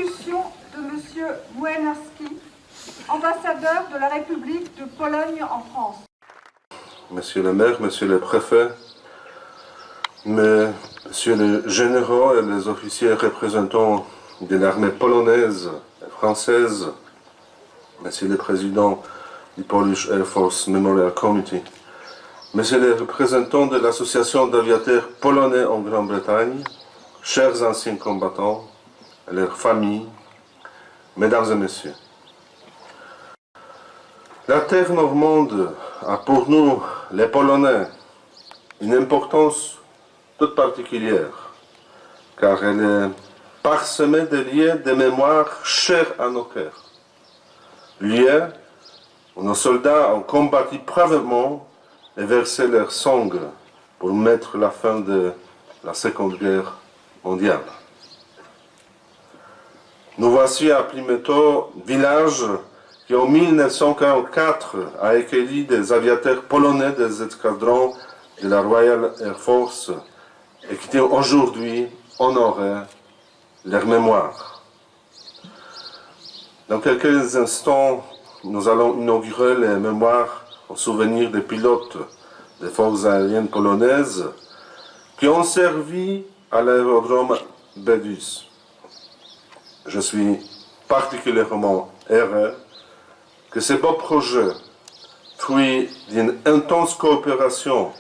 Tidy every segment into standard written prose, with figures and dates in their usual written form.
Allocution de M. Młynarski, ambassadeur de la République de Pologne en France. Monsieur le maire, monsieur le préfet, monsieur les généraux et les officiers représentants de l'armée polonaise et française, monsieur le président du Polish Air Force Memorial Committee, monsieur les représentants de l'association d'aviateurs polonais en Grande-Bretagne, chers anciens combattants et leurs familles, mesdames et messieurs. La terre normande a pour nous, les Polonais, une importance toute particulière, car elle est parsemée de liens de mémoire chers à nos cœurs. Lieux où nos soldats ont combattu bravement et versé leur sang pour mettre la fin de la Seconde Guerre mondiale. Nous voici à Plimeto, village qui en 1944 a accueilli des aviateurs polonais des escadrons de la Royal Air Force et qui aujourd'hui honorer leur mémoire. Dans quelques instants, nous allons inaugurer les mémoires en souvenir des pilotes des forces aériennes polonaises qui ont servi à l'aérodrome Bydgoszcz. Je suis particulièrement heureux que ce beau projet, fruit d'une intense coopération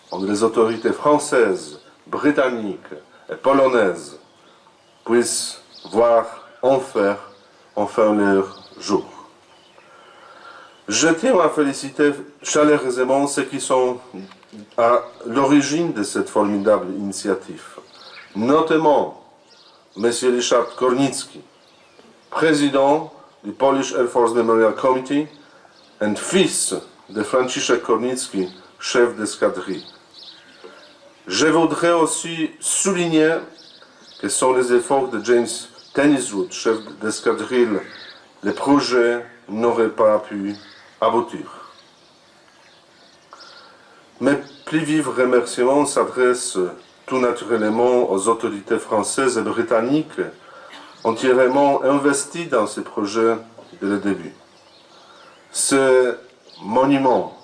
entre les autorités françaises, britanniques et polonaises, puisse voir enfin leur jour. Je tiens à féliciter chaleureusement ceux qui sont à l'origine de cette formidable initiative, notamment M. Ryszard Kornicki, président du Polish Air Force Memorial Committee et fils de Franciszek Kornicki, chef d'escadrille. Je voudrais aussi souligner que sans les efforts de James Tenniswood, chef d'escadrille, le projet n'aurait pas pu aboutir. Mes plus vifs remerciements s'adressent tout naturellement aux autorités françaises et britanniques entièrement investies dans ce projet dès le début. Ce monument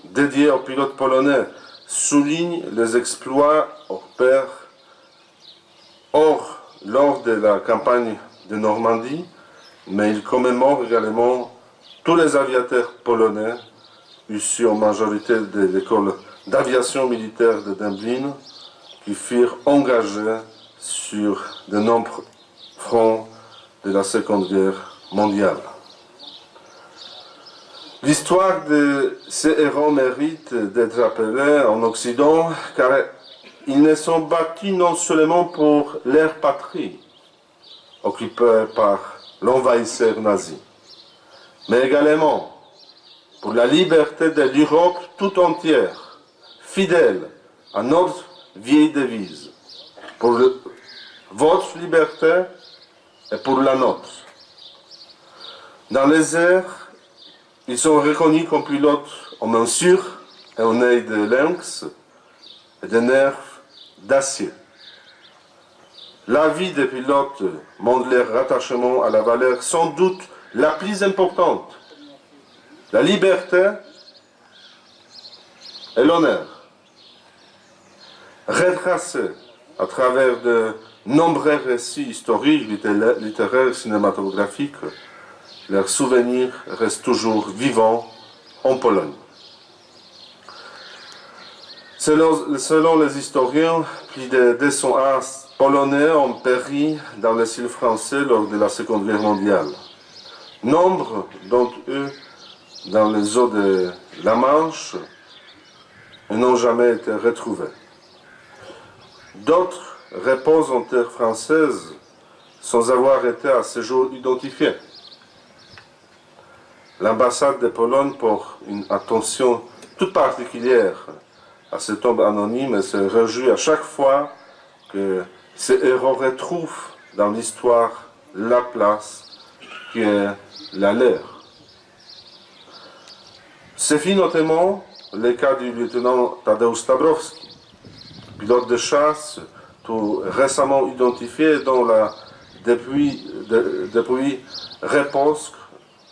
dédié aux pilotes polonais souligne les exploits hors pair lors de la campagne de Normandie, mais il commémore également tous les aviateurs polonais issus en majorité de l'école d'aviation militaire de Dęblin qui furent engagés sur de nombreux fronts de la Seconde Guerre mondiale. L'histoire de ces héros mérite d'être appelée en Occident car ils ne sont battus non seulement pour leur patrie, occupée par l'envahisseur nazi, mais également pour la liberté de l'Europe tout entière, fidèle à notre vieille devise, pour votre liberté et pour la nôtre. Dans les airs, ils sont reconnus comme pilotes en main sûre et en œil de lynx et de nerfs d'acier. La vie des pilotes montre leur rattachement à la valeur sans doute la plus importante, la liberté et l'honneur. Retracés à travers de nombreux récits historiques, littéraires, cinématographiques, leurs souvenirs restent toujours vivants en Pologne. Selon les historiens, plus de 200 as polonais ont péri dans les îles françaises lors de la Seconde Guerre mondiale. Nombre d'entre eux dans les eaux de la Manche n'ont jamais été retrouvés. D'autres reposent en terre française sans avoir été à ce jour identifiés. L'ambassade de Pologne porte une attention toute particulière à ces tombes anonymes et se réjouit à chaque fois que ces héros retrouvent dans l'histoire la place qui est la leur. Ce fut notamment le cas du lieutenant Tadeusz Stabrowski, pilote de chasse tout récemment identifié dont la depuis Repolsk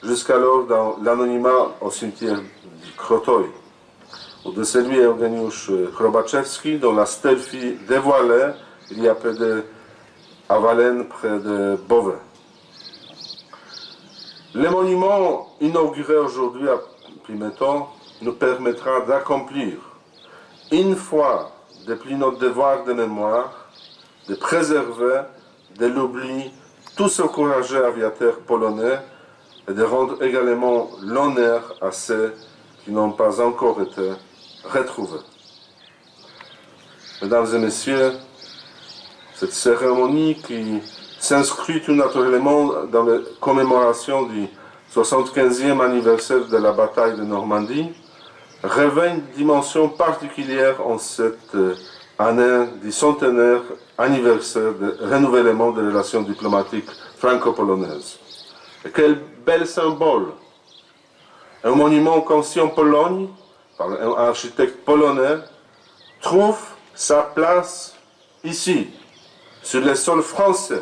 jusqu'alors dans l'anonymat au cimetière du Krotoi, ou de celui Eugeniusz Chrobaczewski, dont la stèle fut dévoilée il y a peu de à Valène, près de Beauvais. Le monument inauguré aujourd'hui à Pimeto nous permettra d'accomplir, une fois depuis notre devoir de mémoire, de préserver de l'oubli tous ces courageux aviateurs polonais et de rendre également l'honneur à ceux qui n'ont pas encore été retrouvés. Mesdames et messieurs, cette cérémonie qui s'inscrit tout naturellement dans la commémoration du 75e anniversaire de la bataille de Normandie revêt une dimension particulière en cette année du centenaire anniversaire de renouvellement des relations diplomatiques franco-polonaises. Et quel bel symbole! Un monument conçu en Pologne par un architecte polonais trouve sa place ici, sur le sol français.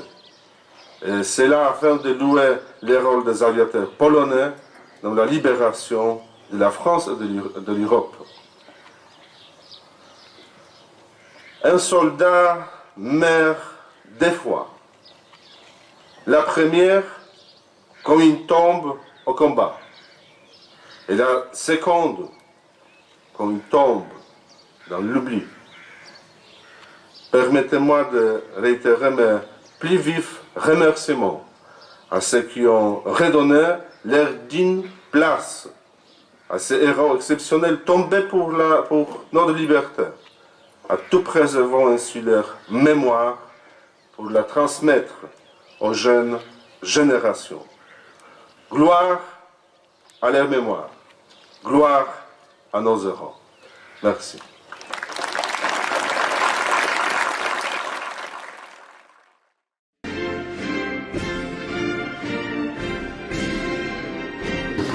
Et c'est là afin de louer les rôles des aviateurs polonais dans la libération de la France et de l'Europe. Un soldat meurt deux fois. La première, comme une tombe au combat. Et la seconde, comme une tombe dans l'oubli. Permettez-moi de réitérer mes plus vifs remerciements à ceux qui ont redonné leur digne place à ces héros exceptionnels tombés pour notre liberté, à tout préservant ainsi leur mémoire pour la transmettre aux jeunes générations. Gloire à leur mémoire, gloire à nos héros. Merci.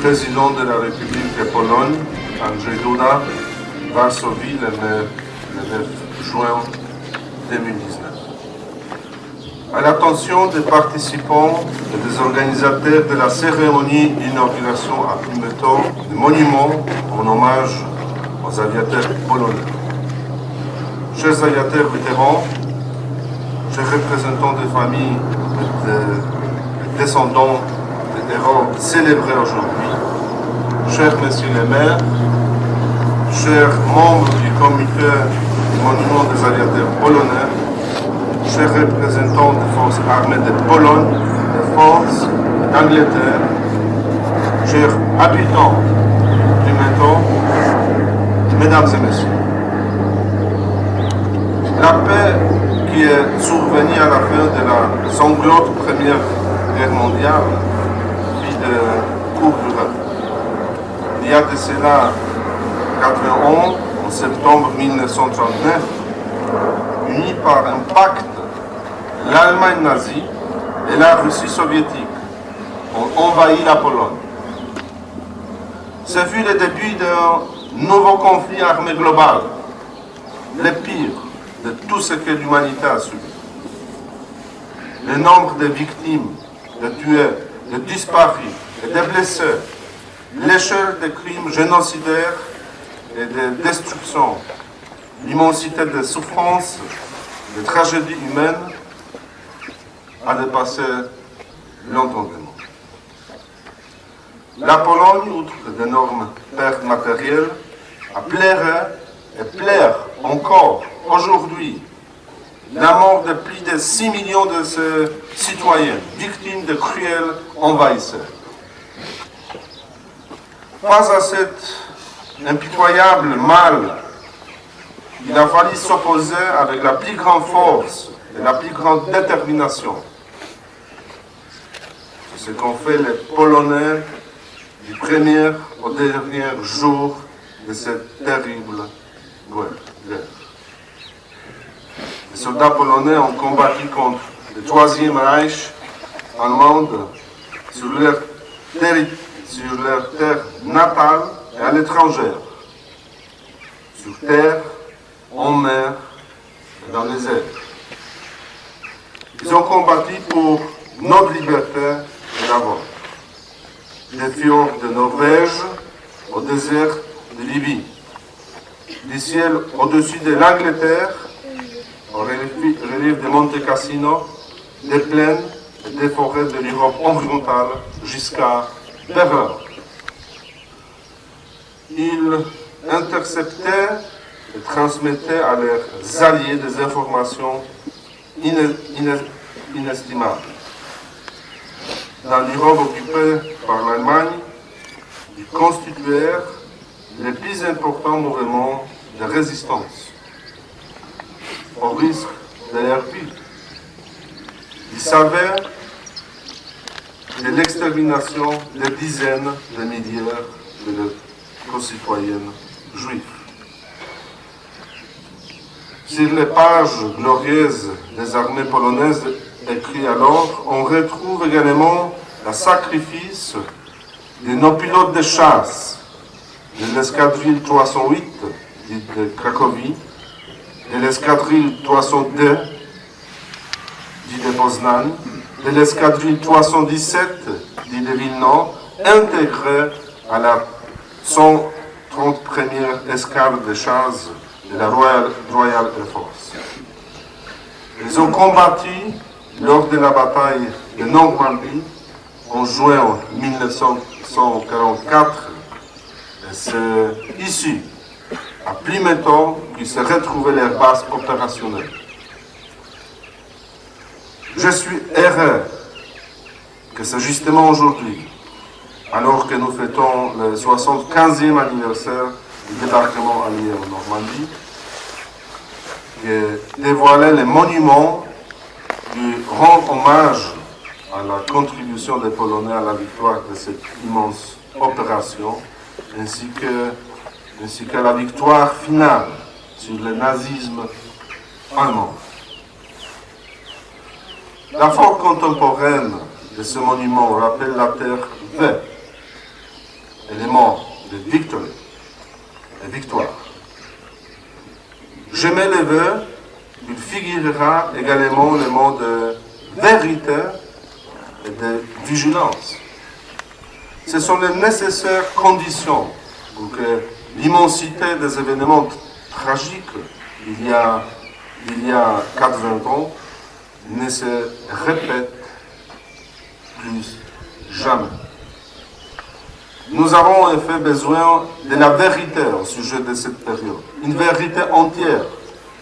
Président de la République de Pologne, Andrzej Duda, Varsovie, le 9 juin 2019. À l'attention des participants et des organisateurs de la cérémonie d'inauguration à Pimeto du monument en hommage aux aviateurs polonais. Chers aviateurs vétérans, chers représentants des familles et des descendants des héros célébrés aujourd'hui, chers messieurs les maires, chers membres du comité du monument des aviateurs polonais, chers représentants des forces armées de Pologne, des forces d'Angleterre, chers habitants du Pimeto, mesdames et messieurs. La paix qui est survenue à la fin de la sanglante Première Guerre mondiale fit de courte durée. Il y a de cela 91, en septembre 1939, unis par un pacte, l'Allemagne nazie et la Russie soviétique ont envahi la Pologne. Ce fut le début d'un nouveau conflit armé global, le pire de tout ce que l'humanité a subi. Le nombre de victimes, de tués, de disparus et de blessés, l'échelle des crimes génocidaires et de destruction, l'immensité des souffrances, des tragédies humaines a dépassé l'entendement. La Pologne, outre d'énormes pertes matérielles, a pleuré et pleure encore aujourd'hui la mort de plus de 6 millions de ses citoyens, victimes de cruels envahisseurs. Face à cet impitoyable mal, il a fallu s'opposer avec la plus grande force et la plus grande détermination. C'est ce qu'ont fait les Polonais du premier au dernier jour de cette terrible guerre. Les soldats polonais ont combattu contre le Troisième Reich allemand sur leur terre natale et à l'étranger, sur terre, en mer et dans les airs. Ils ont combattu pour notre liberté et la vôtre. Des fjords de Norvège au désert de Libye, du ciel au-dessus de l'Angleterre, au relief de Monte Cassino, des plaines et des forêts de l'Europe orientale jusqu'à Berlin. Ils interceptaient et transmettaient à leurs alliés des informations inestimables. Dans l'Europe occupée par l'Allemagne, ils constituèrent les plus importants mouvements de résistance, au risque de leur vie. Ils savaient de l'extermination de dizaines de milliers de leurs concitoyens juifs. Sur les pages glorieuses des armées polonaises écrites alors, on retrouve également le sacrifice de nos pilotes de chasse, de l'escadrille 308 de Cracovie, de l'escadrille 302 de Poznań, de l'escadrille 317 de Wilno, intégrée à la 131e escadre de chasse de la Royal Air Force. Ils ont combattu lors de la bataille de Normandie en juin 1944. Et c'est ici, à Plimeton, qu'ils se retrouvaient leur base opérationnelle. Je suis heureux que c'est justement aujourd'hui, alors que nous fêtons le 75e anniversaire du débarquement allié en Normandie, que dévoiler les monuments qui rendent hommage à la contribution des Polonais à la victoire de cette immense opération, ainsi qu'à la victoire finale sur le nazisme allemand. La forme contemporaine de ce monument rappelle la terre verte, élément de victoire et victoire. Je mets le vœu qu'il figurera également le mot de vérité et de vigilance. Ce sont les nécessaires conditions pour que l'immensité des événements tragiques il y a 80 ans ne se répète plus jamais. Nous avons en effet besoin de la vérité au sujet de cette période. Une vérité entière,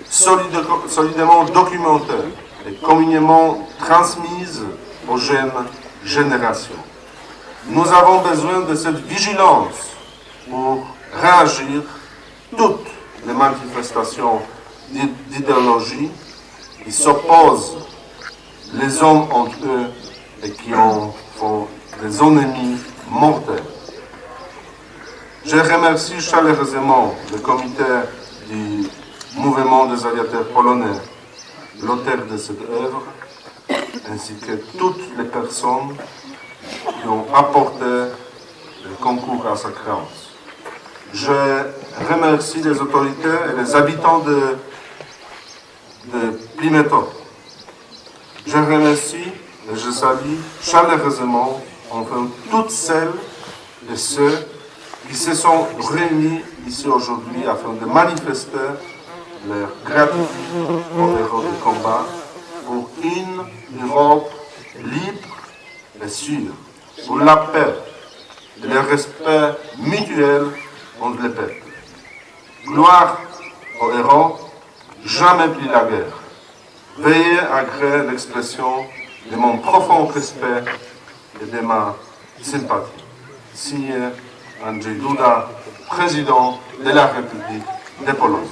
solidement documentée et communément transmise aux jeunes générations. Nous avons besoin de cette vigilance pour réagir toutes les manifestations d'idéologie qui s'opposent les hommes entre eux et qui en font des ennemis mortels. Je remercie chaleureusement le comité du mouvement des aviateurs polonais, l'auteur de cette œuvre, ainsi que toutes les personnes qui ont apporté le concours à sa créance. Je remercie les autorités et les habitants de Plimeton. Je remercie et je salue chaleureusement enfin toutes celles et ceux qui se sont réunis ici aujourd'hui afin de manifester leur gratitude aux héros du combat pour une Europe libre et sûre, pour la paix et le respect mutuel entre les peuples. Gloire aux héros, jamais plus la guerre. Veuillez agréer l'expression de mon profond respect et de ma sympathie. Signé Andrzej Duda, président de la République de Pologne.